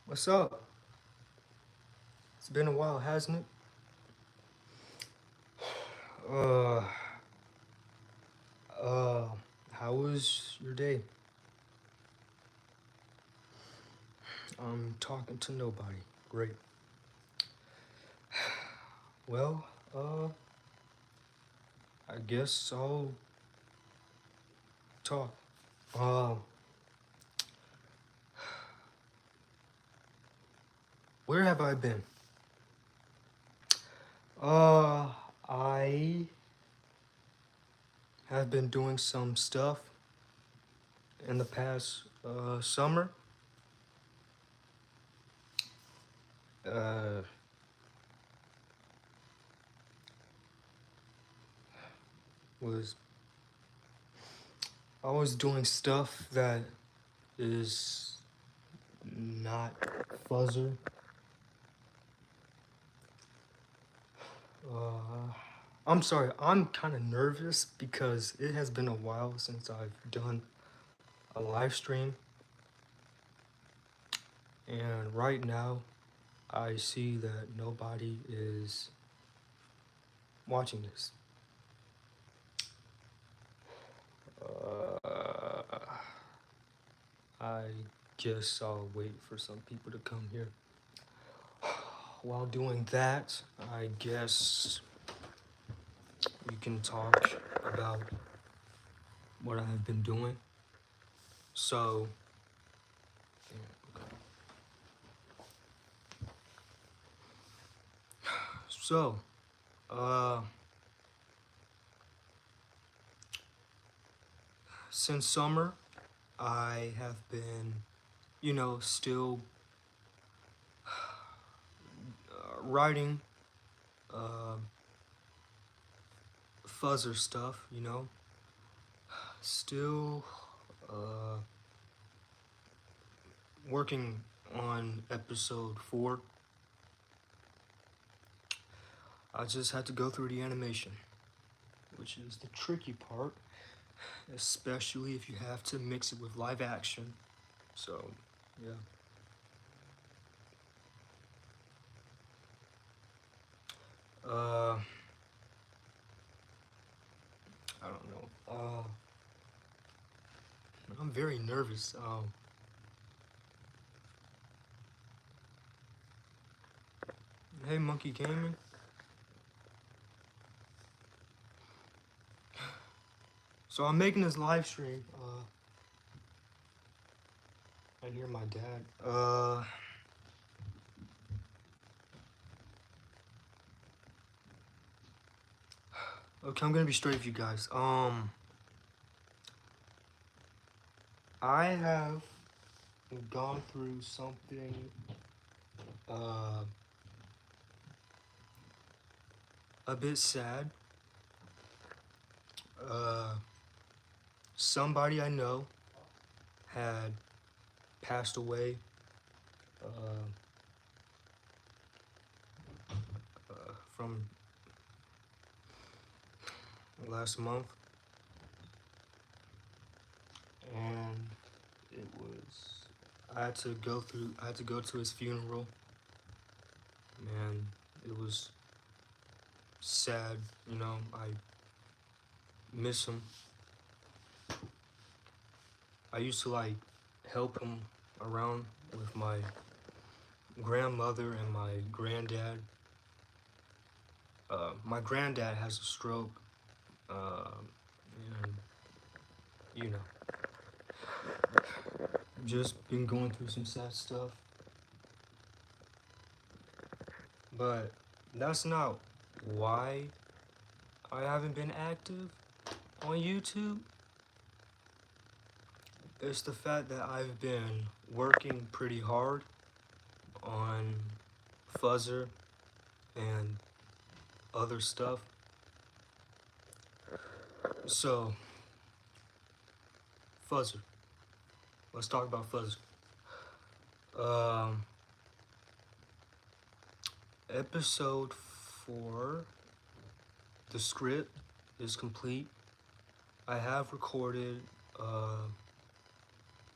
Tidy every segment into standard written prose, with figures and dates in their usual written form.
What's up? It's been a while, hasn't it? Uh, uh, how was your day? I'm talking to nobody. Great. Well, I guess I'll talk. Uh, where have I been? Uh, I have been doing some stuff in the past, summer. Uh, was I was doing stuff that is not Fuzzer. Uh, I'm sorry, I'm kind of nervous because it has been a while since I've done a live stream, and right now I see that nobody is watching this. Uh, I guess I'll wait for some people to come here. While doing that, I guess we can talk about what I've been doing. So, so, uh, since summer, I have been, still writing uh, Fuzzer stuff, still uh, working on episode 4. I just had to go through the animation, which is the tricky part, especially if you have to mix it with live action. So, yeah. Uh, I don't know. I'm very nervous. Hey, Monkey Gaming. So I'm making this live stream. I hear my dad. Okay, I'm gonna be straight with you guys. I have gone through something uh a bit sad. Uh, Somebody I know had passed away uh, from last month, and it was I had to go to his funeral, and it was sad. I miss him. I used to like help him around with my grandmother and my granddad. My granddad has a stroke, and you know, just been going through some sad stuff. But that's not why I haven't been active on YouTube. It's the fact that I've been working pretty hard on Fuzzer and other stuff. So, Fuzzer. Let's talk about Fuzzer. Um, Episode 4, the script is complete. I have recorded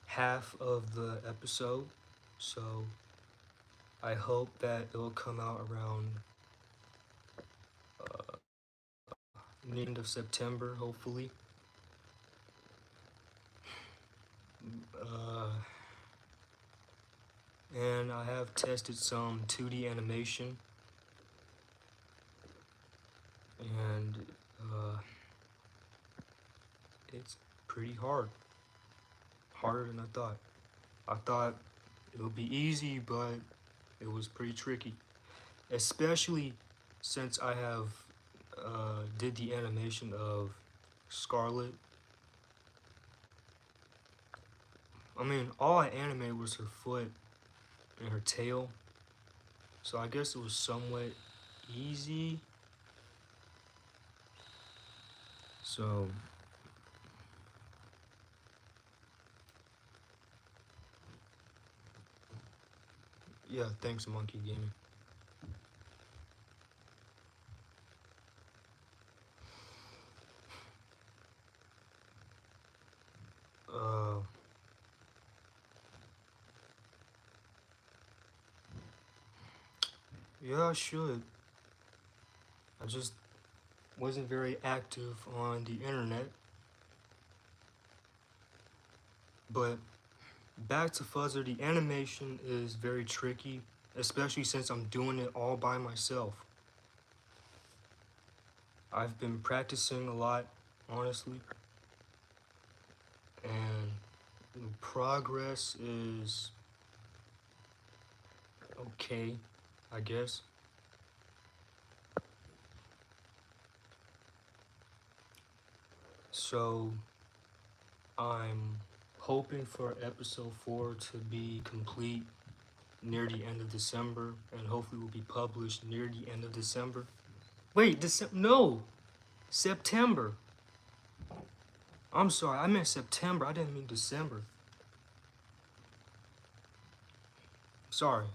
half of the episode, so I hope that it'll come out around the end of September, hopefully. Uh, and I have tested some 2D animation, and it's pretty hard. Harder than I thought. I thought it would be easy, but it was pretty tricky. Especially since I have did the animation of Scarlet. I mean, all I animated was her foot and her tail, so I guess it was somewhat easy. So yeah, thanks Monkey Gaming. Uh, yeah, I should. I just wasn't very active on the internet. But back to Fuzzer, the animation is very tricky, especially since I'm doing it all by myself. I've been practicing a lot, honestly, and the progress is okay, I guess. So I'm hoping for episode 4 to be complete near the end of December, and hopefully will be published near the end of December. Wait, December? No, September. I'm sorry, I meant September. I didn't mean December. Sorry.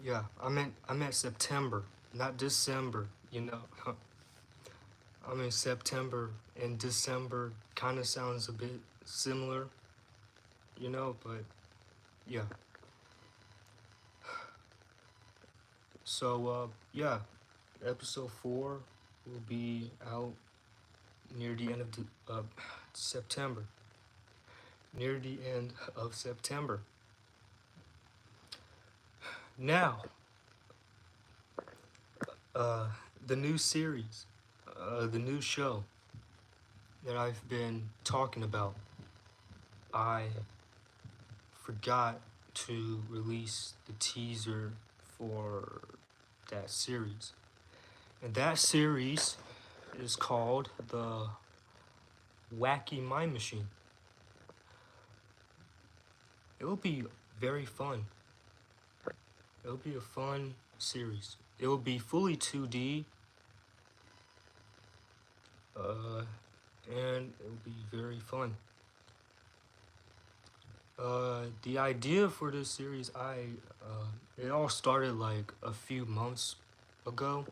Yeah, I meant September, not December. You know, I mean September and December kind of sounds a bit similar. You know, but yeah. So yeah, episode 4 will be out near the end of September. Near the end of September. Now, uh, the new series, the new show that I've been talking about, I forgot to release the teaser for that series. And that series is called the Wacky Mind Machine. It will be very fun. It'll be a fun series. It will be fully 2D, and it will be very fun. The idea for this series, it all started like a few months ago,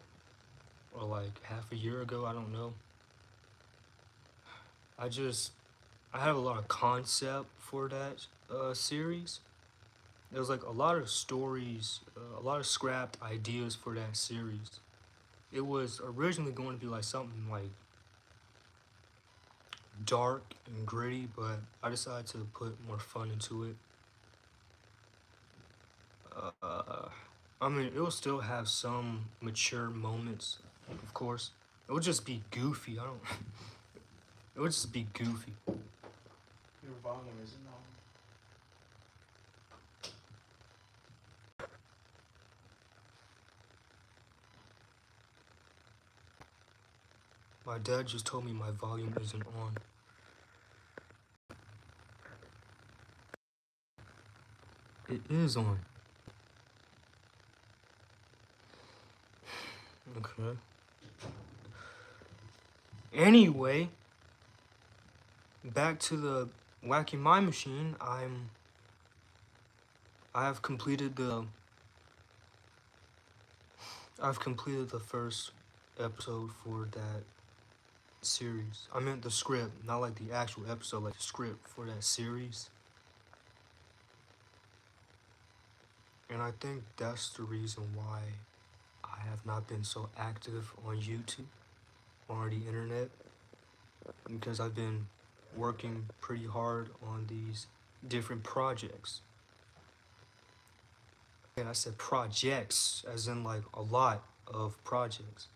or like half a year ago, I don't know. I have a lot of concept for that series. There was like a lot of stories, a lot of scrapped ideas for that series. It was originally going to be like something like dark and gritty, but I decided to put more fun into it. I mean, it will still have some mature moments, of course. It would just be goofy. I don't. It would just be goofy. Your volume isn't on. My dad just told me my volume isn't on. It is on. Okay. Anyway, back to the Wacky Mind Machine. I've completed the first episode for that series. I meant the script, not like the actual episode, like the script for that series. And I think that's the reason why I have not been so active on YouTube or the internet, because I've been working pretty hard on these different projects. And I said projects, as in like a lot of projects.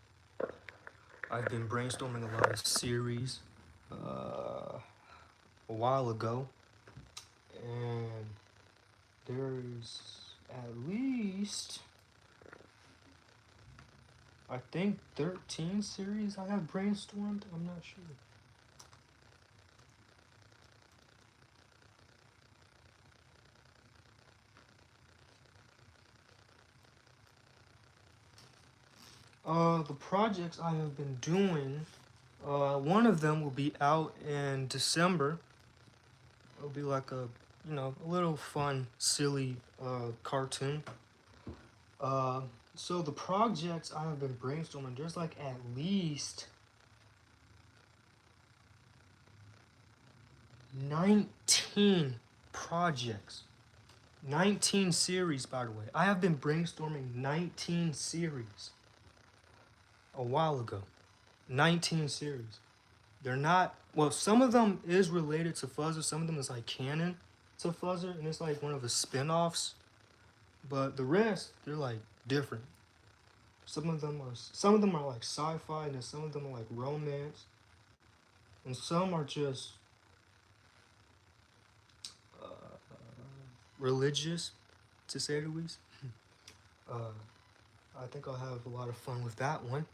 I've been brainstorming a lot of series a while ago, and there's at least, I think, 13 series I have brainstormed. I'm not sure. The projects I have been doing, one of them will be out in December. It'll be like a little fun, silly cartoon. Uh, so the projects I have been brainstorming, there's like at least 19 projects. 19 series, by the way. I have been brainstorming 19 series a while ago. 19 series. They're not, well, some of them is related to Fuzzer, some of them is like canon to Fuzzer, and it's like one of the spin-offs. But the rest, they're like different. Some of them are like sci-fi, and then some of them are like romance, and some are just uh, religious, to say the least. Uh, I think I'll have a lot of fun with that one.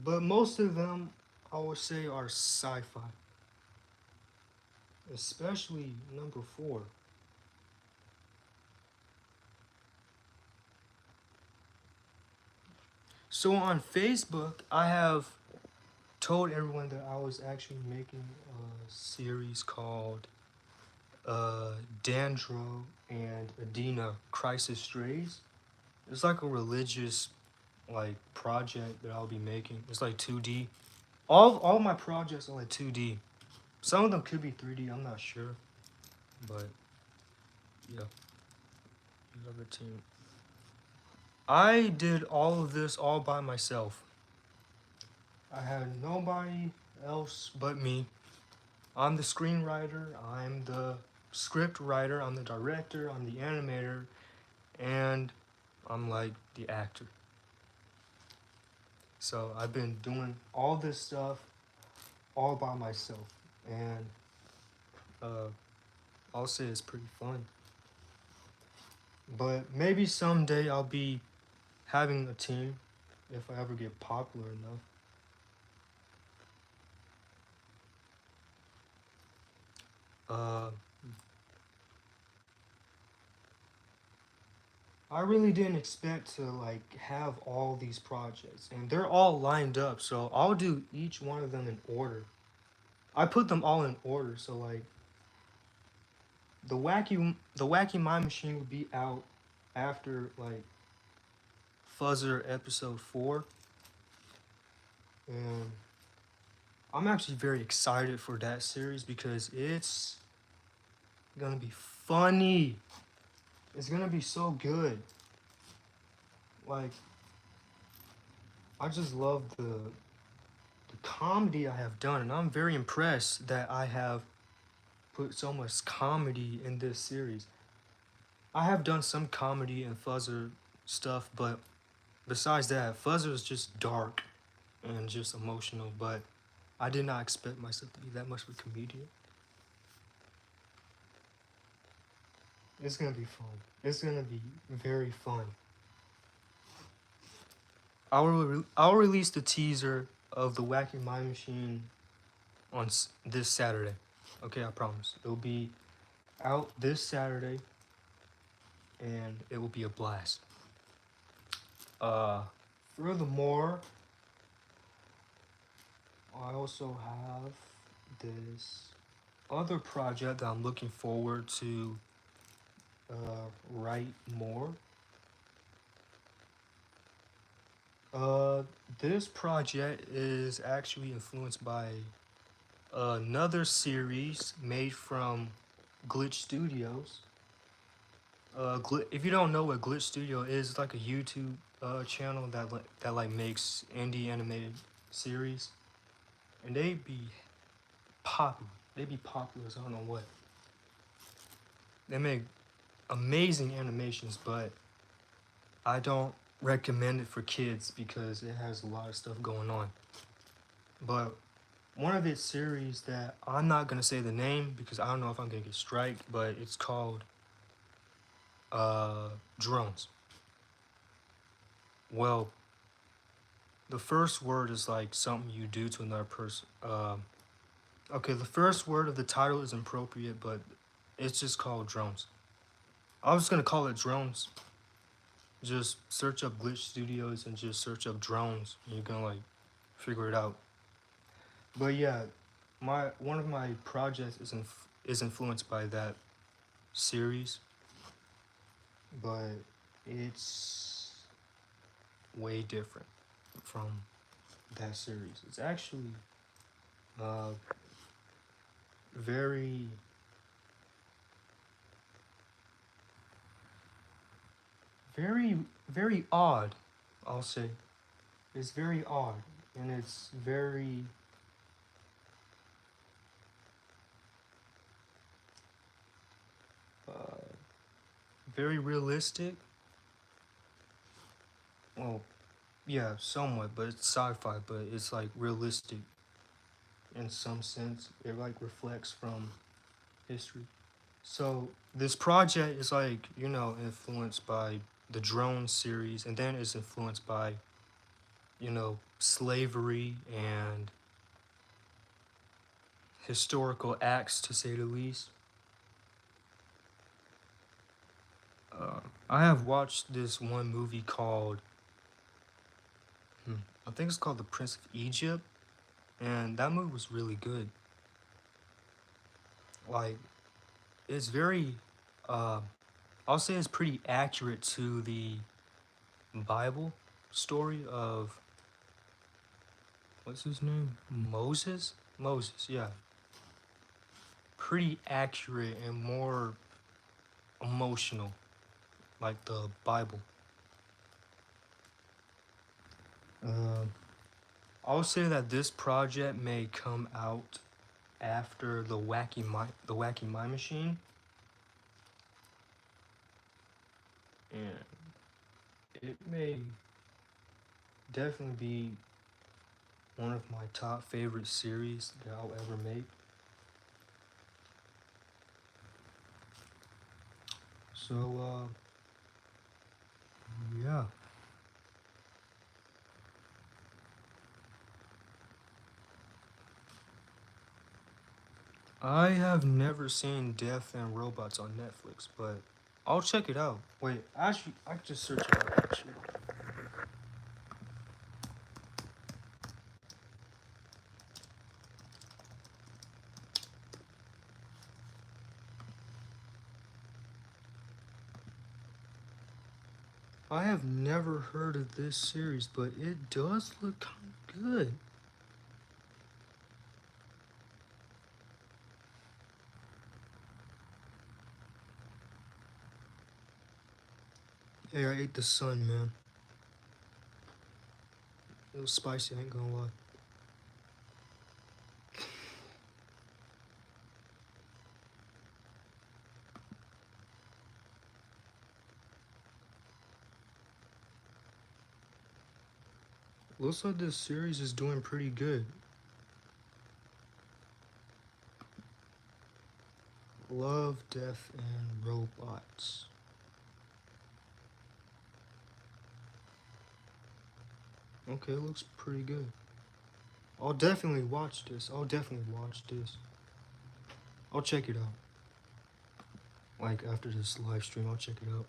But most of them, I would say, are sci-fi, especially number 4. So on Facebook, I have told everyone that I was actually making a series called Dandro and Adina Crisis Strays. It's like a religious like project that I'll be making. It's like 2D. All my projects are like 2D. Some of them could be 3D. I'm not sure, but yeah. Another team. I did all of this all by myself. I had nobody else but me. I'm the screenwriter, I'm the script writer, I'm the director, I'm the animator, and I'm like the actor. So I've been doing all this stuff all by myself, and uh, I'll say it's pretty fun. But maybe someday I'll be having a team if I ever get popular enough. Uh, I really didn't expect to like have all these projects, and they're all lined up. So I'll do each one of them in order. I put them all in order. So like the wacky mind machine will be out after like Fuzzer episode 4, and I'm actually very excited for that series because it's gonna be funny. It's gonna be so good. Like, I just love the comedy I have done, and I'm very impressed that I have put so much comedy in this series. I have done some comedy and Fuzzer stuff, but besides that, Fuzzer is just dark and just emotional, but I did not expect myself to be that much of a comedian. It's gonna be fun. It's gonna be very fun. I'll release the teaser of the Wacky Mind Machine on this Saturday. Okay, I promise. It'll be out this Saturday, and it will be a blast. Uh, Furthermore, I also have this other project that I'm looking forward to write more. Uh, this project is actually influenced by another series made from Glitch Studios. If you don't know what Glitch Studio is, it's like a YouTube channel that like makes indie animated series, and they be popular. They be popular as I don't know what. They make amazing animations, but I don't recommend it for kids because it has a lot of stuff going on. But one of its series that I'm not gonna say the name because I don't know if I'm gonna get striked, but it's called Drones. Well, the first word is like something you do to another person. Okay, the first word of the title is inappropriate, but it's just called Drones. I was gonna call it Drones. Just search up Glitch Studios and just search up drones, and you're gonna like figure it out. But yeah, my one of my projects is influenced by that series, but it's way different from that series. It's actually uh very very very odd, I'll say. It's very odd, and it's uh very realistic. Well, yeah, somewhat, but it's sci-fi, but it's like realistic in some sense. It like reflects from history. So this project is like, influenced by the drone series, and then it's influenced by, slavery and historical acts, to say the least. I have watched this one movie called, I think it's called The Prince of Egypt, and that movie was really good. Like, it's very, uh, I'll say it's pretty accurate to the Bible story of, what's his name? Moses? Moses, yeah. Pretty accurate and more emotional, like the Bible. Uh, I'll say that this project may come out after the Wacky My Machine, and it may definitely be one of my top favorite series that I'll ever make. So, yeah. I have never seen Death and Robots on Netflix, but I'll check it out. Wait, actually, I can just search it up, actually. I have never heard of this series, but it does look kind of good. Hey, I ate the sun, man. It was spicy, I ain't gonna lie. Looks like this series is doing pretty good. Love, Death, and Robots. Okay, it looks pretty good. I'll definitely watch this. I'll definitely watch this. I'll check it out. Like after this live stream, I'll check it out.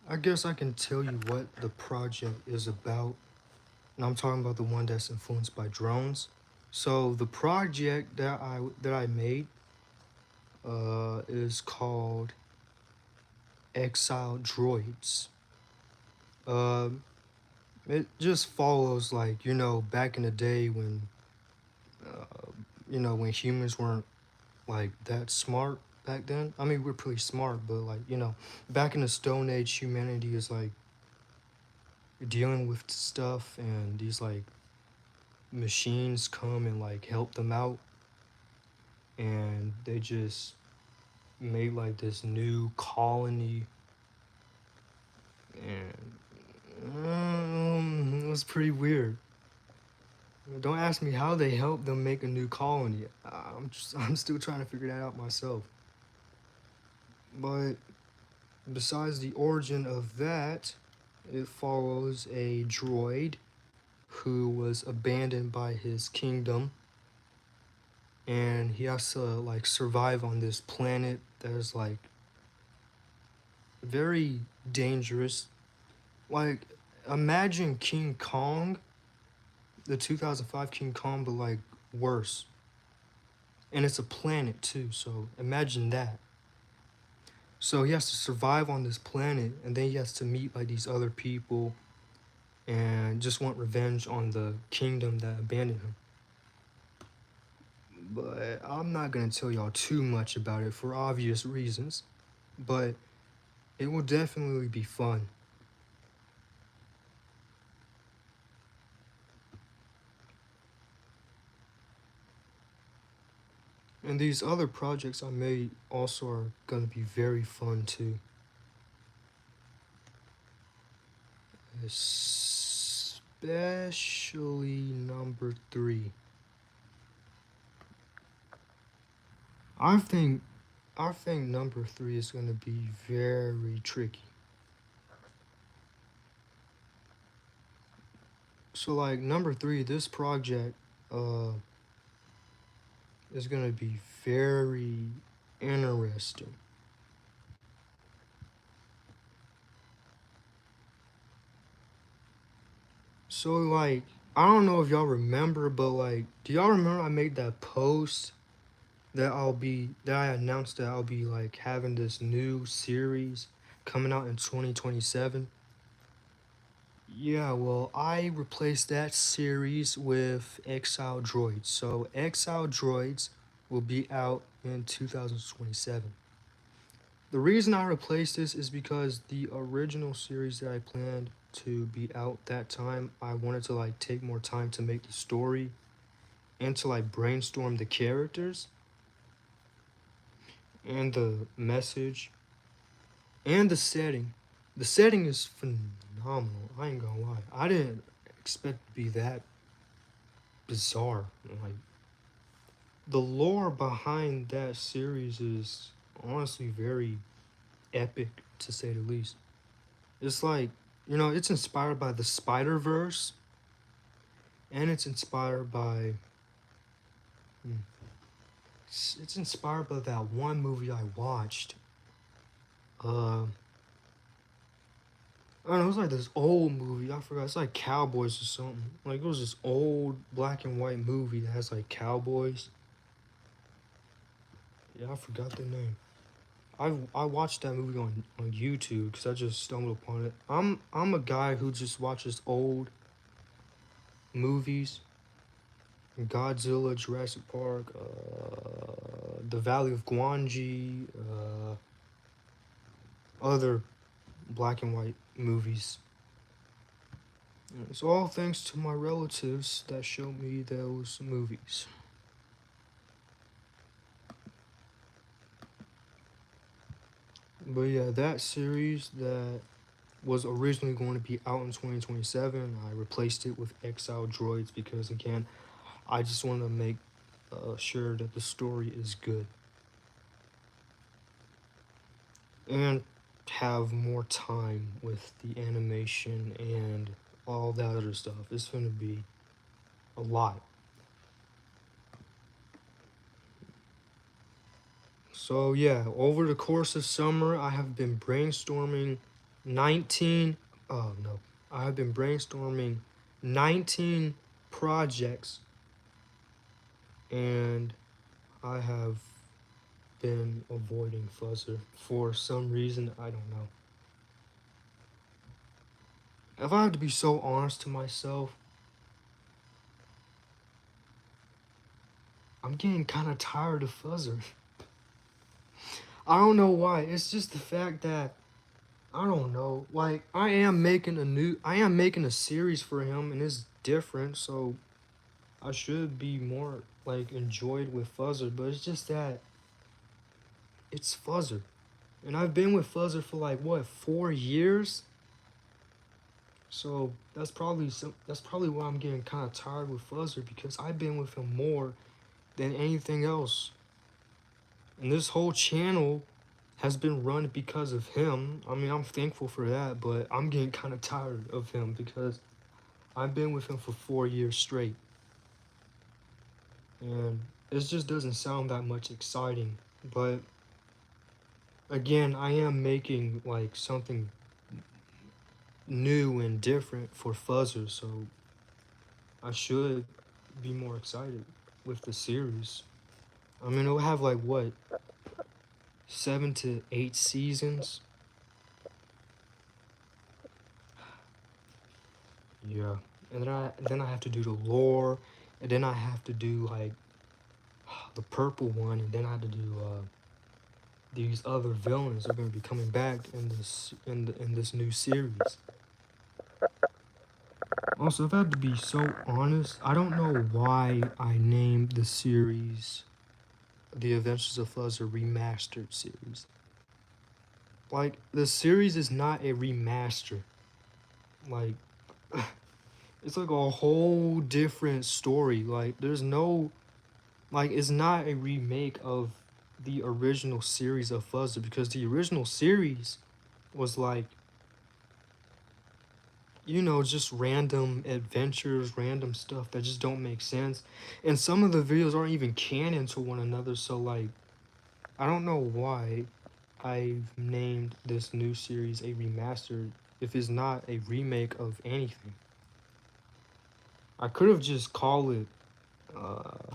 I guess I can tell you what the project is about. And I'm talking about the one that's influenced by drones. So the project that I made is called Exile Droids. Um, it just follows like back in the day when when humans weren't like that smart back then. I mean, we're pretty smart, but like back in the Stone Age, humanity is like dealing with stuff, and these like machines come and like help them out, and they just made like this new colony, and it was pretty weird. Don't ask me how they helped them make a new colony. I'm still trying to figure that out myself. But besides the origin of that, it follows a droid who was abandoned by his kingdom, and he has to like survive on this planet that is like very dangerous. Like imagine King Kong, the 2005 King Kong, but like worse. And it's a planet too, so imagine that. So he has to survive on this planet, and then he has to meet like these other people and just want revenge on the kingdom that abandoned him. But I'm not gonna tell y'all too much about it for obvious reasons. But it will definitely be fun. And these other projects I made also are gonna be very fun too. Especially number 3. I think I think number 3 is gonna be very tricky. So like number 3, this project uh is gonna be very interesting. So like I don't know if y'all remember, but like do y'all remember I made that post that I announced that I'll be like having this new series coming out in 2027? Yeah, well, I replaced that series with Exile Droids. So Exile Droids will be out in 2027. The reason I replaced this is because the original series that I planned to be out that time, I wanted to like take more time to make the story and to like brainstorm the characters and the message and the setting. The setting is phenomenal. I ain't gonna lie. I didn't expect it to be that bizarre. Like the lore behind that series is honestly very epic, to say the least. It's like it's inspired by the Spider Verse, and it's inspired by hmm, it's inspired by that one movie I watched. Uh, I don't know. It was like this old movie. I forgot. It's like Cowboys or something. Like it was this old black and white movie that has like cowboys. Yeah, I forgot the name. I watched that movie on YouTube because I just stumbled upon it. I'm a guy who just watches old movies. Godzilla, Jurassic Park, The Valley of Gwangi, other black and white movies. It's all thanks to my relatives that showed me those movies. But yeah, that series that was originally going to be out in 2027, I replaced it with Exile Droids because, again, I just want to make sure that the story is good and have more time with the animation and all that other stuff. It's going to be a lot. So yeah, over the course of summer, I have been brainstorming 19, oh no, I have been brainstorming 19 projects and I have been avoiding Fuzzer for some reason. I don't know. If I have to be so honest to myself, I'm getting kind of tired of Fuzzer. I don't know why. It's just the fact that I don't know. Like I am making a series for him, and it's different. So I should be more like enjoyed with Fuzzer. But it's just that it's Fuzzer, and I've been with Fuzzer for like what 4 years. So that's probably why I'm getting kind of tired with Fuzzer because I've been with him more than anything else. And this whole channel has been run because of him. I mean, I'm thankful for that, but I'm getting kind of tired of him because I've been with him for 4 years straight. And it just doesn't sound that much exciting. But again, I am making like something new and different for Fuzzer, so I should be more excited with the series. I mean, it'll have like what, 7 to 8 seasons? Yeah. And then I have to do the lore, and then I have to do like the purple one, and then I have to do these other villains are going to be coming back in this new series. Also, if I have to be so honest, I don't know why I named the series The Adventures of Fuzzer Remastered series. Like, the series is not a remaster. Like, it's like a whole different story. Like, there's no, like, it's not a remake of the original series of Fuzzer because the original series was like, just random adventures, random stuff that just don't make sense. And some of the videos aren't even canon to one another, so like, I don't know why I've named this new series a remaster if it's not a remake of anything. I could have just called it, uh,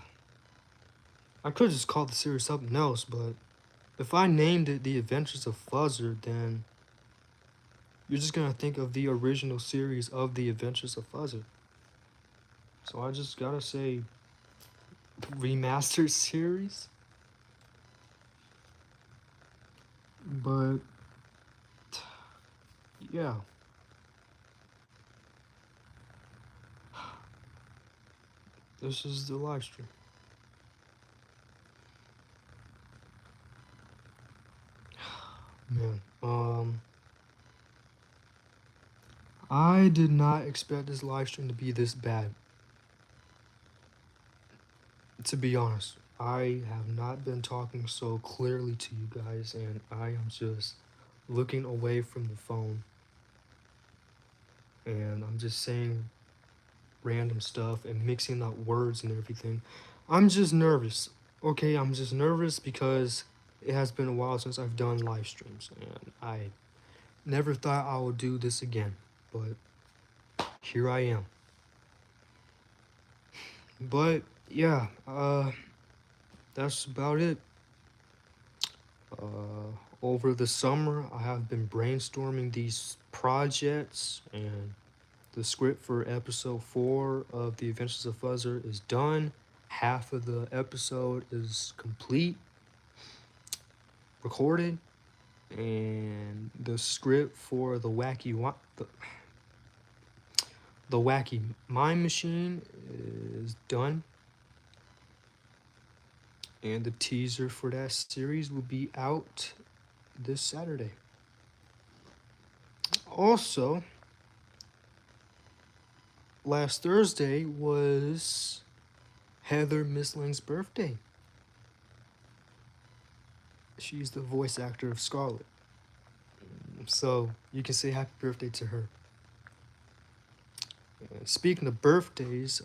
I could have just called the series something else, but if I named it The Adventures of Fuzzer, then you're just gonna think of the original series of The Adventures of Fuzzer. So I just gotta say remastered series. But yeah, this is the live stream. Man, I did not expect this live stream to be this bad. To be honest, I have not been talking so clearly to you guys, and I am just looking away from the phone, and I'm just saying random stuff and mixing up words and everything. I'm just nervous. Okay, I'm just nervous because it has been a while since I've done live streams, and I never thought I would do this again, but here I am. But yeah, that's about it. Over the summer, I have been brainstorming these projects, and the script for episode 4 of The Adventures of Fuzzer is done. Half of the episode is complete, recorded, and the script for the wacky mind machine is done, and the teaser for that series will be out this Saturday. Also, last Thursday was Heather Misling's birthday. She's the voice actor of Scarlet. So you can say happy birthday to her. And speaking of birthdays,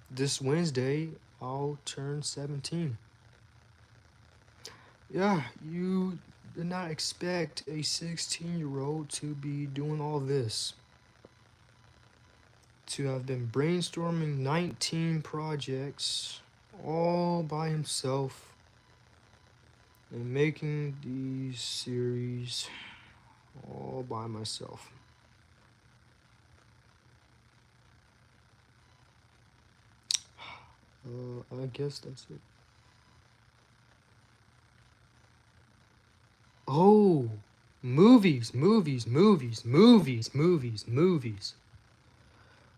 this Wednesday I'll turn 17. Yeah, you did not expect a 16-year-old to be doing all this. To have been brainstorming 19 projects all by himself and making these series all by myself. I guess that's it. Oh, movies.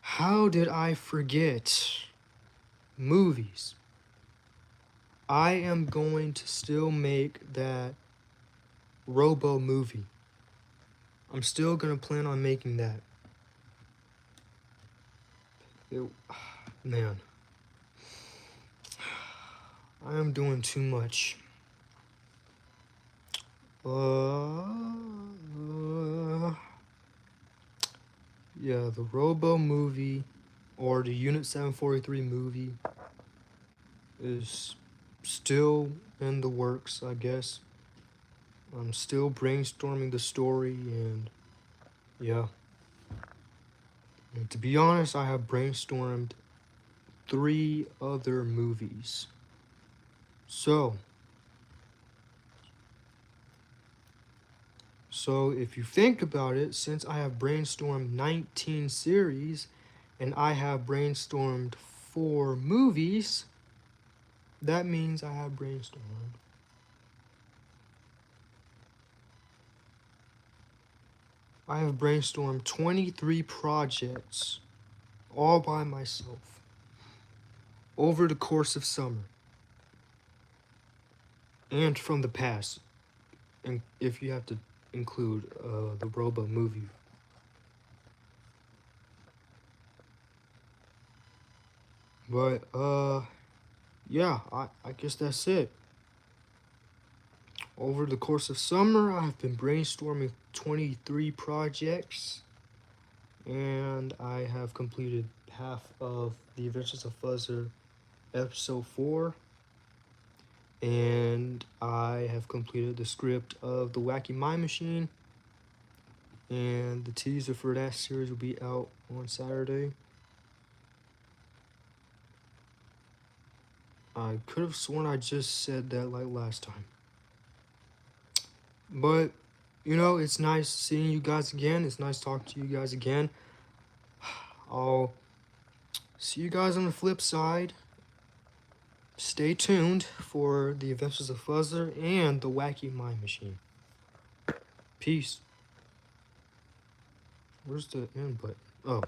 How did I forget movies? I am going to still make that Robo movie. I'm still gonna plan on making that. Man, I am doing too much. Yeah, the Robo movie or the Unit 743 movie is still in the works, I guess. I'm still brainstorming the story, and yeah. And to be honest, I have brainstormed 3 other movies. So if you think about it, since I have brainstormed 19 series and I have brainstormed 4 movies, that means I have brainstormed 23 projects all by myself over the course of summer and from the past, and if you have to include the Robo movie. But yeah, I guess that's it. Over the course of summer, I've been brainstorming 23 projects, and I have completed half of The Adventures of Fuzzer episode 4, and I have completed the script of The Wacky Mind Machine, and the teaser for that series will be out on Saturday. I could have sworn I just said that like last time. But, you know, it's nice seeing you guys again. It's nice talking to you guys again. I'll see you guys on the flip side. Stay tuned for The Adventures of Fuzzer and The Wacky Mind Machine. Peace. Where's the end button? Oh.